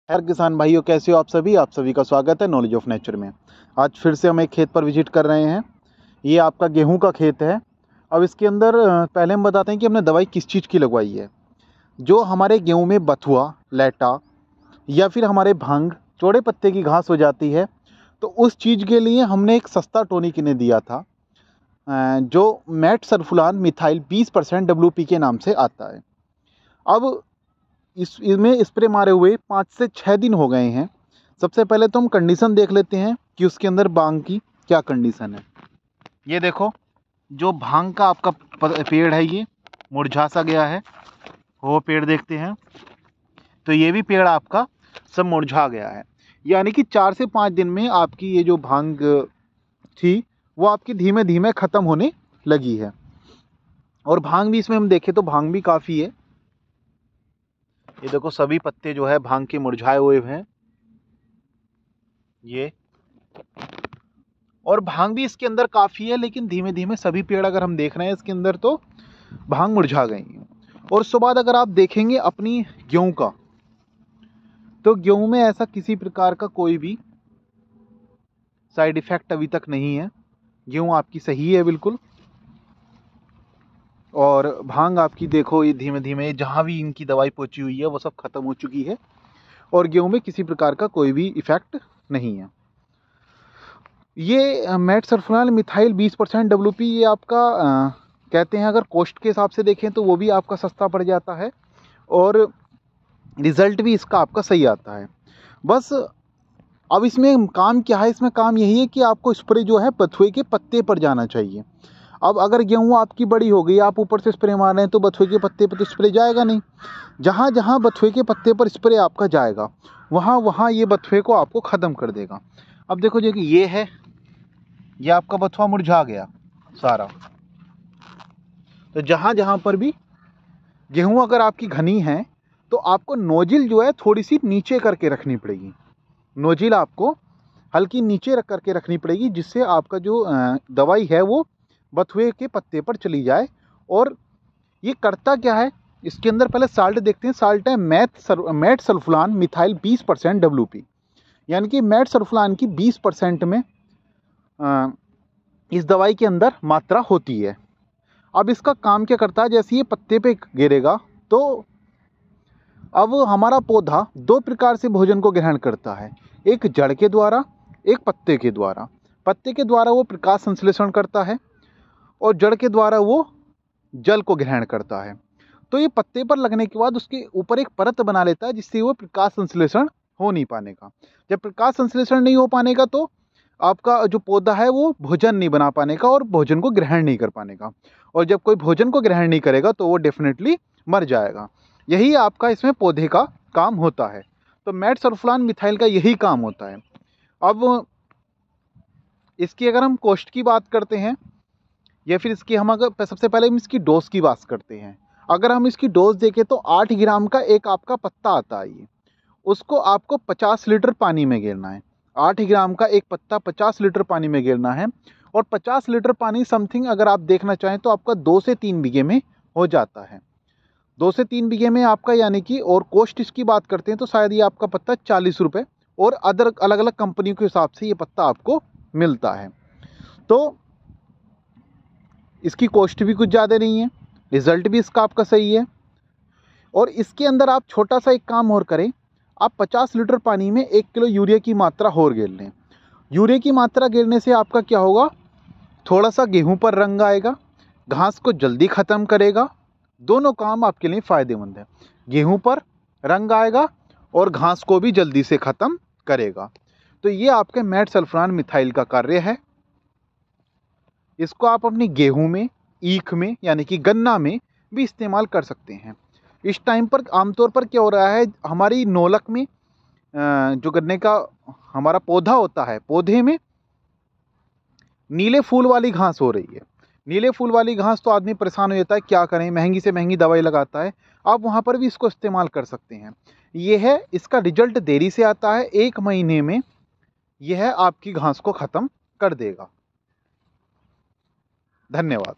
खैर किसान भाइयों, कैसे हो आप सभी? आप सभी का स्वागत है नॉलेज ऑफ नेचर में। आज फिर से हम एक खेत पर विजिट कर रहे हैं। ये आपका गेहूं का खेत है। अब इसके अंदर पहले हम बताते हैं कि हमने दवाई किस चीज़ की लगवाई है। जो हमारे गेहूं में बथुआ, लैटा या फिर हमारे भांग, चौड़े पत्ते की घास हो जाती है, तो उस चीज़ के लिए हमने एक सस्ता टॉनिक इन्हें दिया था, जो मैट सरफुलान मिथाइल 20% WP के नाम से आता है। अब इसमें स्प्रे मारे हुए 5 से 6 दिन हो गए हैं। सबसे पहले तो हम कंडीशन देख लेते हैं कि उसके अंदर भांग की क्या कंडीशन है। ये देखो, जो भांग का आपका पेड़ है ये मुरझा सा गया है। वो पेड़ देखते हैं तो ये भी पेड़ आपका सब मुरझा गया है, यानी कि 4 से 5 दिन में आपकी ये जो भांग थी वो आपकी धीमे धीमे ख़त्म होने लगी है। और भांग भी इसमें हम देखें तो भांग भी काफ़ी है। ये देखो, सभी पत्ते जो है भांग के मुरझाए हुए हैं ये। और भांग भी इसके अंदर काफ़ी है, लेकिन धीमे धीमे सभी पेड़ अगर हम देख रहे हैं इसके अंदर तो भांग मुरझा गई है। और उसके बाद अगर आप देखेंगे अपनी गेहूं का, तो गेहूं में ऐसा किसी प्रकार का कोई भी साइड इफ़ेक्ट अभी तक नहीं है। गेहूं आपकी सही है बिल्कुल। और भांग आपकी देखो, ये धीमे धीमे जहाँ भी इनकी दवाई पहुंची हुई है वो सब खत्म हो चुकी है। और गेहूं में किसी प्रकार का कोई भी इफेक्ट नहीं है। ये मैट सरफुलान मिथाइल 20% WP, ये आपका कहते हैं अगर कॉस्ट के हिसाब से देखें तो वो भी आपका सस्ता पड़ जाता है और रिज़ल्ट भी इसका आपका सही आता है। बस अब इसमें काम क्या है? इसमें काम यही है कि आपको स्प्रे जो है बथुए के पत्ते पर जाना चाहिए। अब अगर गेहूं आपकी बड़ी हो गई, आप ऊपर से स्प्रे मार रहे हैं, तो बथुए के पत्ते पर तो स्प्रे जाएगा नहीं। जहाँ जहाँ बथुए के पत्ते पर स्प्रे आपका जाएगा वहाँ वहाँ ये बथुए को आपको ख़त्म कर देगा। अब देखो जो कि ये है, ये आपका बथुआ मुरझा गया सारा। तो जहाँ जहाँ पर भी गेहूं अगर आपकी घनी है तो आपको नोजिल जो है थोड़ी सी नीचे करके रखनी पड़ेगी। नोजिल आपको हल्की नीचे रख करके रखनी पड़ेगी, जिससे आपका जो दवाई है वो बथुए के पत्ते पर चली जाए। और ये करता क्या है, इसके अंदर पहले साल्ट देखते हैं। साल्ट है मैट सल्फुलान मिथाइल 20% WP, यानी कि मैट सल्फुलान की 20% में इस दवाई के अंदर मात्रा होती है। अब इसका काम क्या करता है? जैसे ये पत्ते पे गिरेगा तो अब हमारा पौधा 2 प्रकार से भोजन को ग्रहण करता है, एक जड़ के द्वारा, एक पत्ते के द्वारा। पत्ते के द्वारा वो प्रकाश संश्लेषण करता है और जड़ के द्वारा वो जल को ग्रहण करता है। तो ये पत्ते पर लगने के बाद उसके ऊपर एक परत बना लेता है, जिससे वो प्रकाश संश्लेषण हो नहीं पाने का। जब प्रकाश संश्लेषण नहीं हो पाने का तो आपका जो पौधा है वो भोजन नहीं बना पाने का और भोजन को ग्रहण नहीं कर पाने का। और जब कोई भोजन को ग्रहण नहीं करेगा तो वो डेफिनेटली मर जाएगा। यही आपका इसमें पौधे का काम होता है। तो मैट सल्फुलान मिथाइल का यही काम होता है। अब इसकी अगर हम कॉस्ट की बात करते हैं या फिर इसकी हम अगर सबसे पहले हम इसकी डोज की बात करते हैं। अगर हम इसकी डोज देखें तो 8 ग्राम का एक आपका पत्ता आता है। ये उसको आपको 50 लीटर पानी में गिरना है। 8 ग्राम का एक पत्ता 50 लीटर पानी में गिरना है। और 50 लीटर पानी समथिंग अगर आप देखना चाहें तो आपका 2 से 3 बीघे में हो जाता है। 2 से 3 बीघे में आपका, यानी कि, और कॉस्ट इसकी बात करते हैं तो शायद ये आपका पत्ता 40 रुपये और अदर अलग अलग कंपनियों के हिसाब से ये पत्ता आपको मिलता है। तो इसकी कॉस्ट भी कुछ ज़्यादा नहीं है, रिज़ल्ट भी इसका आपका सही है। और इसके अंदर आप छोटा सा एक काम और करें, आप 50 लीटर पानी में 1 किलो यूरिया की मात्रा और गिर लें। यूरिया की मात्रा गिरने से आपका क्या होगा? थोड़ा सा गेहूं पर रंग आएगा, घास को जल्दी ख़त्म करेगा। दोनों काम आपके लिए फ़ायदेमंद है। गेहूं पर रंग आएगा और घास को भी जल्दी से ख़त्म करेगा। तो ये आपके मैट सल्फुलान मिथाइल का कार्य है। इसको आप अपनी गेहूं में, ईख में, यानी कि गन्ना में भी इस्तेमाल कर सकते हैं। इस टाइम पर आमतौर पर क्या हो रहा है, हमारी नोलक में जो गन्ने का हमारा पौधा होता है, पौधे में नीले फूल वाली घास हो रही है। नीले फूल वाली घास तो आदमी परेशान हो जाता है, क्या करें, महंगी से महंगी दवाई लगाता है। आप वहाँ पर भी इसको इस्तेमाल कर सकते हैं। यह है, इसका रिजल्ट देरी से आता है, 1 महीने में यह आपकी घास को ख़त्म कर देगा। धन्यवाद।